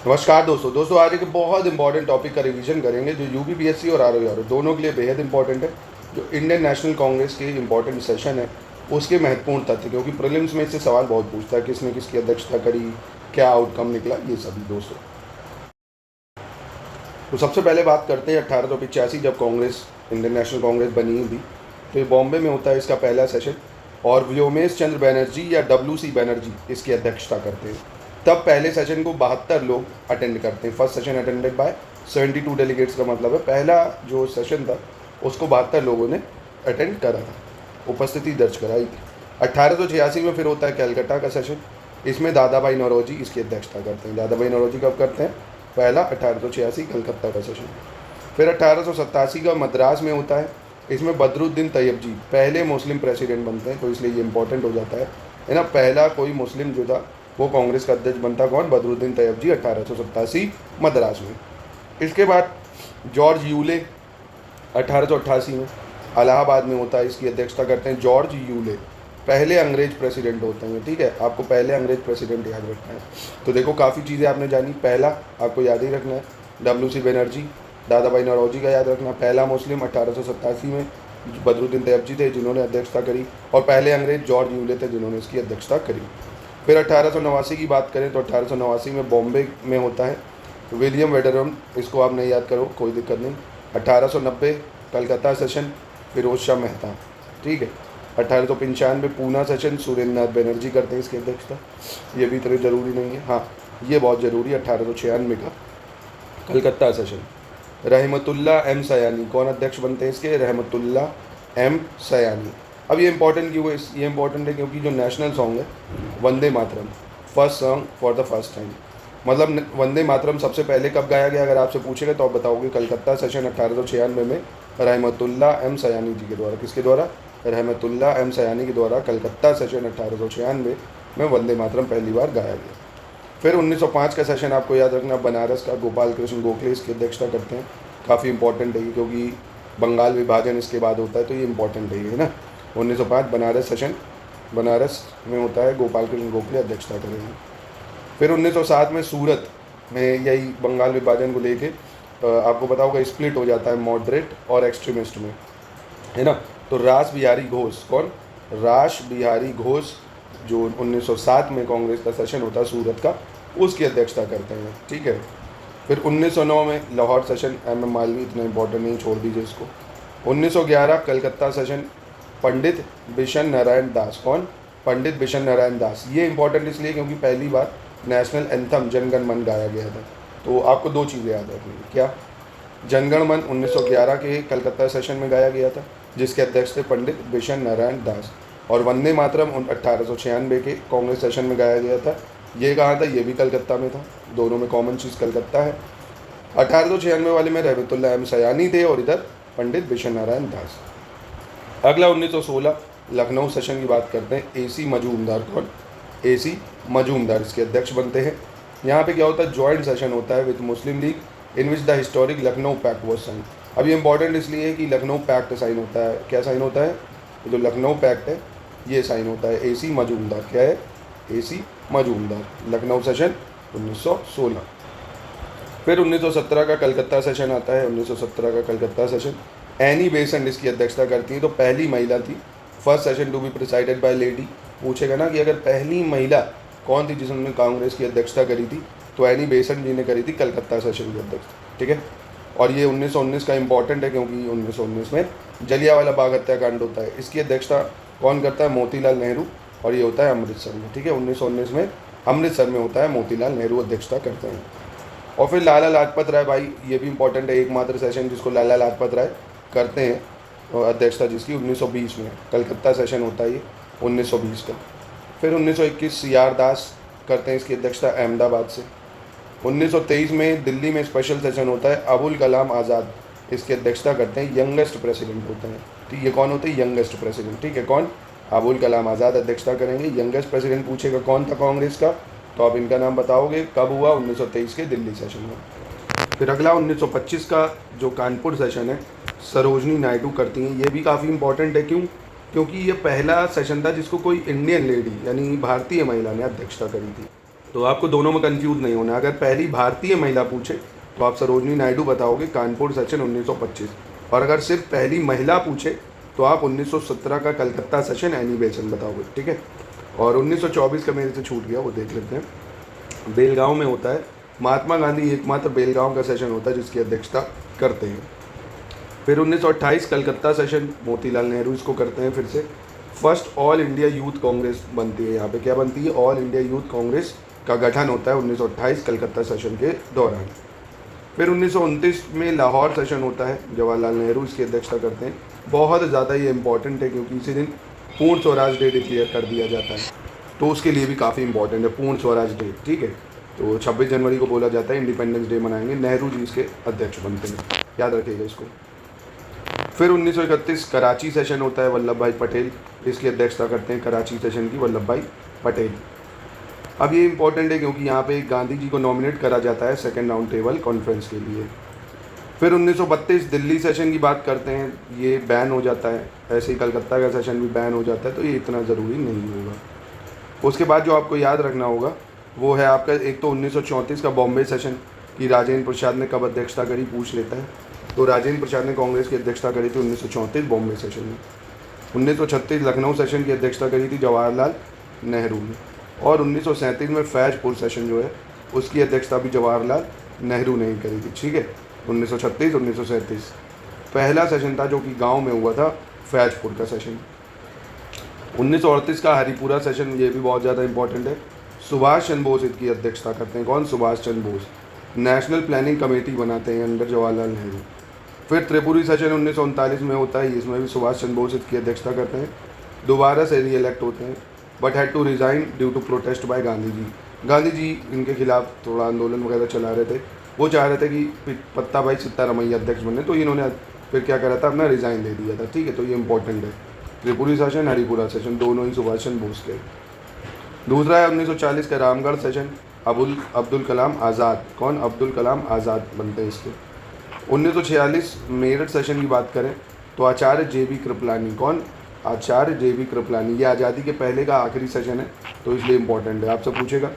नमस्कार दोस्तों आज एक बहुत इंपॉर्टेंट टॉपिक का रिवीजन करेंगे जो यूपीपीएससी और आरओ दोनों के लिए बेहद इंपॉर्टेंट है। जो इंडियन नेशनल कांग्रेस के इंपॉर्टेंट सेशन है उसके महत्वपूर्ण तथ्य, क्योंकि प्रीलिम्स में इससे सवाल बहुत पूछता है, किसने किसकी अध्यक्षता करी, क्या आउटकम निकला, ये सभी दोस्तों। तो सबसे पहले बात करते हैं 1885 जब कांग्रेस इंडियन नेशनल कांग्रेस बनी थी, तो ये बॉम्बे में होता है इसका पहला सेशन, और व्योमेश चंद्र बनर्जी या WC बनर्जी इसकी अध्यक्षता करते हैं। तब पहले सेशन को 72 लोग अटेंड करते हैं। First session attended by 72 delegates का मतलब है पहला जो सेशन था उसको 72 लोगों ने अटेंड करा था, उपस्थिति दर्ज कराई थी। 1886 में फिर होता है कलकत्ता का सेशन, इसमें दादा भाई नौरोजी इसकी अध्यक्षता करते हैं। दादा भाई नौरोजी कब करते हैं? पहला 1886 कलकत्ता का सेशन। फिर 1887 का मद्रास में होता है, इसमें बदरुद्दीन तैयब जी पहले मुस्लिम प्रेसिडेंट बनते हैं, तो इसलिए ये इंपॉर्टेंट हो जाता है ना। पहला कोई मुस्लिम जो था वो कांग्रेस का अध्यक्ष बनता कौन? बदरुद्दीन तैयब जी 1887 मद्रास में। इसके बाद जॉर्ज यूले 1888 में इलाहाबाद में होता है, इसकी अध्यक्षता करते हैं जॉर्ज यूले, पहले अंग्रेज प्रेसिडेंट होते हैं। ठीक है, आपको पहले अंग्रेज प्रेसिडेंट याद रखना है। तो देखो काफ़ी चीज़ें आपने जानी। पहला आपको याद ही रखना है WC बनर्जी, दादा भाई नौरोजी का याद रखना। पहला मुस्लिम 1887 में बदरुद्दीन तैयब जी थे जिन्होंने अध्यक्षता करी, और पहले अंग्रेज जॉर्ज यूले थे जिन्होंने इसकी अध्यक्षता करी। फिर 1889 की बात करें तो 1889 में बॉम्बे में होता है विलियम वेडरम, इसको आप नहीं याद करो कोई दिक्कत नहीं। 1890 कलकत्ता सेशन फिरोज शाह मेहता। ठीक है, 1895 पूना सेशन सुरेंद्र नाथ बनर्जी करते हैं इसकी अध्यक्षता, ये भी इतनी ज़रूरी नहीं है। हाँ, ये बहुत ज़रूरी है। 1896 का कलकत्ता सेशन, रहमतुल्ला एम सयानी कौन अध्यक्ष बनते हैं इसके? रहमतुल्ला एम सयानी। अब ये इंपॉर्टेंट क्यों है? ये इंपॉर्टेंट है क्योंकि जो नेशनल सॉन्ग है Vande Mataram, first song for the first time, मतलब वंदे मातरम सबसे पहले कब गाया गया अगर आपसे पूछेगा तो आप बताओगे कलकत्ता सेशन 1896 में रहमतुल्ला एम सयानी जी के द्वारा। किसके द्वारा? रहमतुल्ला एम सयानी के द्वारा कलकत्ता सेशन 1896 में वंदे मातरम पहली बार गाया गया। फिर 1905 का सेशन आपको याद रखना, बनारस का गोपाल कृष्ण गोखले इसकी अध्यक्षता करते हैं। काफ़ी इंपॉर्टेंट है क्योंकि बंगाल विभाजन इसके बाद होता है, तो ये इंपॉर्टेंट है ना। 1905 बनारस सेशन बनारस में होता है, गोपाल कृष्ण गोखले अध्यक्षता करेंगे। फिर 1907 में सूरत में यही बंगाल विभाजन को लेके आपको पता होगा स्प्लिट हो जाता है मॉडरेट और एक्सट्रीमिस्ट में, है ना। तो रास बिहारी घोष कौन? रास बिहारी घोष जो 1907 में कांग्रेस का सेशन होता है सूरत का, उसकी अध्यक्षता करते हैं। ठीक है, फिर 1909 में लाहौर सेशन, MM मालवी, इतना इंपॉर्टेंट नहीं, छोड़ दीजिए इसको। 1911 कलकत्ता सेशन, पंडित बिशन नारायण दास कौन? पंडित बिशन नारायण दास। ये इंपॉर्टेंट इसलिए क्योंकि पहली बार नेशनल एंथम जनगण मन गाया गया था। तो आपको दो चीज़ें याद रखनी है। क्या? जनगण मन 1911 के कलकत्ता सेशन में गाया गया था जिसके अध्यक्ष थे पंडित बिशन नारायण दास, और वंदे मातरम 1896 के कांग्रेस सेशन में गाया गया था। ये कहाँ था? ये भी कलकत्ता में था, दोनों में कॉमन चीज़ कलकत्ता है। 1896 वाले में रहमतुल्ला एम सयानी थे और इधर पंडित बिशन नारायण दास। अगला 1916 लखनऊ सेशन की बात करते हैं। AC मजूमदार कौन? AC मजूमदार इसके अध्यक्ष बनते हैं। यहाँ पे क्या होता है? जॉइंट सेशन होता है with Muslim League in which the historic Lucknow pact was sign. अब ये इंपॉर्टेंट इसलिए है कि लखनऊ पैक्ट साइन होता है। क्या साइन होता है? जो लखनऊ पैक्ट है ये साइन होता है। AC मजूमदार क्या है? AC Majumdar, Lucknow session 1916। फिर 1917 का कलकत्ता सेशन आता है। 1917 का कलकत्ता सेशन एनी बेसेंट इसकी अध्यक्षता करती हैं, तो पहली महिला थी। First session to be presided by lady. पूछेगा ना कि अगर पहली महिला कौन थी जिसने कांग्रेस की अध्यक्षता करी थी, तो एनी बेसेंट जी ने करी थी कलकत्ता सेशन की अध्यक्षता। ठीक है, और ये 1919 का इंपॉर्टेंट है क्योंकि 1919 में जलियांवाला बाग हत्याकांड होता है। इसकी अध्यक्षता कौन करता है? मोतीलाल नेहरू, और ये होता है अमृतसर में। ठीक है, 1919 में अमृतसर में होता है, मोतीलाल नेहरू अध्यक्षता करते हैं। और फिर लाला लाजपत राय, भाई ये भी इंपॉर्टेंट है, एकमात्र सेशन जिसको लाला लाजपत राय करते हैं अध्यक्षता, जिसकी 1920 में कलकत्ता सेशन होता है ये 1920 का। फिर 1921 CR दास करते हैं इसकी अध्यक्षता अहमदाबाद से। 1923 में दिल्ली में स्पेशल सेशन होता है, अबुल कलाम आज़ाद इसकी अध्यक्षता करते हैं, यंगेस्ट प्रेसिडेंट होते हैं। ठीक, ये कौन होते हैं? Youngest president. ठीक है, कौन? अबुल कलाम आज़ाद अध्यक्षता करेंगे। यंगेस्ट प्रेसिडेंट पूछेगा कौन था कांग्रेस का, तो आप इनका नाम बताओगे। कब हुआ? 1923 के दिल्ली सेशन में। फिर अगला 1925 का जो कानपुर सेशन है, सरोजनी नायडू करती हैं। ये भी काफ़ी इंपॉर्टेंट है। क्यों? क्योंकि ये पहला सेशन था जिसको कोई इंडियन लेडी यानी भारतीय महिला ने अध्यक्षता करी थी। तो आपको दोनों में कंफ्यूज नहीं होना। अगर पहली भारतीय महिला पूछे तो आप सरोजनी नायडू बताओगे, कानपुर सेशन 1925। और अगर सिर्फ पहली महिला पूछे तो आप 1917 का कलकत्ता सेशन एनी बेसेंट बताओगे, ठीक है। और 1924 का मेरे से छूट गया, वो देख लेते हैं। बेलगांव में होता है, महात्मा गांधी एकमात्र बेलगांव का सेशन होता है जिसकी अध्यक्षता करते हैं। फिर 1928 कलकत्ता सेशन, मोतीलाल नेहरू इसको करते हैं फिर से। First all India youth Congress बनती है, यहाँ पे क्या बनती है, ऑल इंडिया यूथ कांग्रेस का गठन होता है 1928 कलकत्ता सेशन के दौरान। फिर 1929 में लाहौर सेशन होता है, जवाहरलाल नेहरू इसकी अध्यक्षता करते हैं। बहुत ज़्यादा ये इंपॉर्टेंट है क्योंकि इसी दिन पूर्ण स्वराज डे डिक्लेयर कर दिया जाता है, तो उसके लिए भी काफ़ी इंपॉर्टेंट है पूर्ण स्वराज डे, ठीक है। तो 26 जनवरी को बोला जाता है इंडिपेंडेंस डे मनाएंगे, नेहरू जी इसके अध्यक्ष बनते हैं, याद रखिएगा इसको। फिर 1931 कराची सेशन होता है, वल्लभ भाई पटेल इसकी अध्यक्षता करते हैं, कराची सेशन की वल्लभ भाई पटेल। अब ये इंपॉर्टेंट है क्योंकि यहाँ पे गांधी जी को नॉमिनेट करा जाता है सेकेंड राउंड टेबल कॉन्फ्रेंस के लिए। फिर 1932 दिल्ली सेशन की बात करते हैं, ये बैन हो जाता है, ऐसे ही कलकत्ता का सेशन भी बैन हो जाता है, तो ये इतना ज़रूरी नहीं होगा। उसके बाद जो आपको याद रखना होगा वो है आपका, एक तो 1934 का बॉम्बे सेशन की राजेंद्र प्रसाद ने कब अध्यक्षता करी पूछ लेता है, तो राजेंद्र प्रसाद ने कांग्रेस की अध्यक्षता करी थी 1934 बॉम्बे सेशन में। 1936 लखनऊ सेशन की अध्यक्षता करी थी जवाहरलाल नेहरू ने। और 1937 में फैजपुर सेशन जो है उसकी अध्यक्षता भी जवाहरलाल नेहरू ने ही करी थी, ठीक है। 1936 1937 पहला सेशन था जो कि गांव में हुआ था, फैजपुर का सेशन। 1938 का हरिपुरा सेशन, ये भी बहुत ज़्यादा इंपॉर्टेंट है, सुभाष चंद्र बोस इसकी अध्यक्षता करते हैं। कौन? Subhash Chandra Bose. National planning committee बनाते हैं अंडर जवाहरलाल नेहरू। फिर त्रिपुरी सेशन 1939 में होता है, इसमें भी सुभाष चंद्र बोस इसकी अध्यक्षता करते हैं, दोबारा से री इलेक्ट होते हैं, but had to resign due to protest by Gandhi ji. Gandhi ji इनके खिलाफ थोड़ा आंदोलन वगैरह चला रहे थे, वो चाह रहे थे कि पत्ता भाई सित्तारमैया अध्यक्ष बने, तो इन्होंने फिर क्या करा था, अपना रिज़ाइन दे दिया था, ठीक है। तो ये इंपॉर्टेंट है, त्रिपुरी सेशन हरिपुरा सेशन दोनों ही सुभाष चंद्र बोस के। दूसरा है 1940 का रामगढ़ सेशन, अब्दुल कलाम आज़ाद। कौन? अब्दुल कलाम आज़ाद बनते हैं इसके। 1946 मेरठ सेशन की बात करें तो आचार्य JB कृपलानी। कौन? आचार्य JB कृपलानी। ये आज़ादी के पहले का आखिरी सेशन है, तो इसलिए इम्पोर्टेंट है। आपसे पूछेगा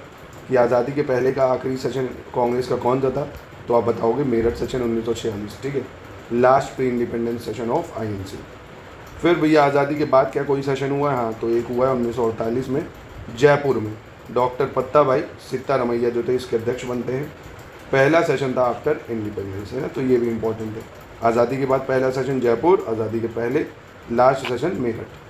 कि आज़ादी के पहले का आखिरी सेशन कांग्रेस का कौन सा था, तो आप बताओगे मेरठ सेशन 1946, ठीक है, last pre independence session of INC। फिर भैया आज़ादी के बाद क्या कोई सेशन हुआ है? हाँ, तो एक हुआ है 1948 में जयपुर में, डॉक्टर पत्ता भाई सित्तारमैया जो थे इसके अध्यक्ष बनते हैं। पहला सेशन था आफ्टर इंडिपेंडेंस, है ना, तो ये भी इंपॉर्टेंट है। आज़ादी के बाद पहला सेशन जयपुर, आज़ादी के पहले लास्ट सेशन मेरठ।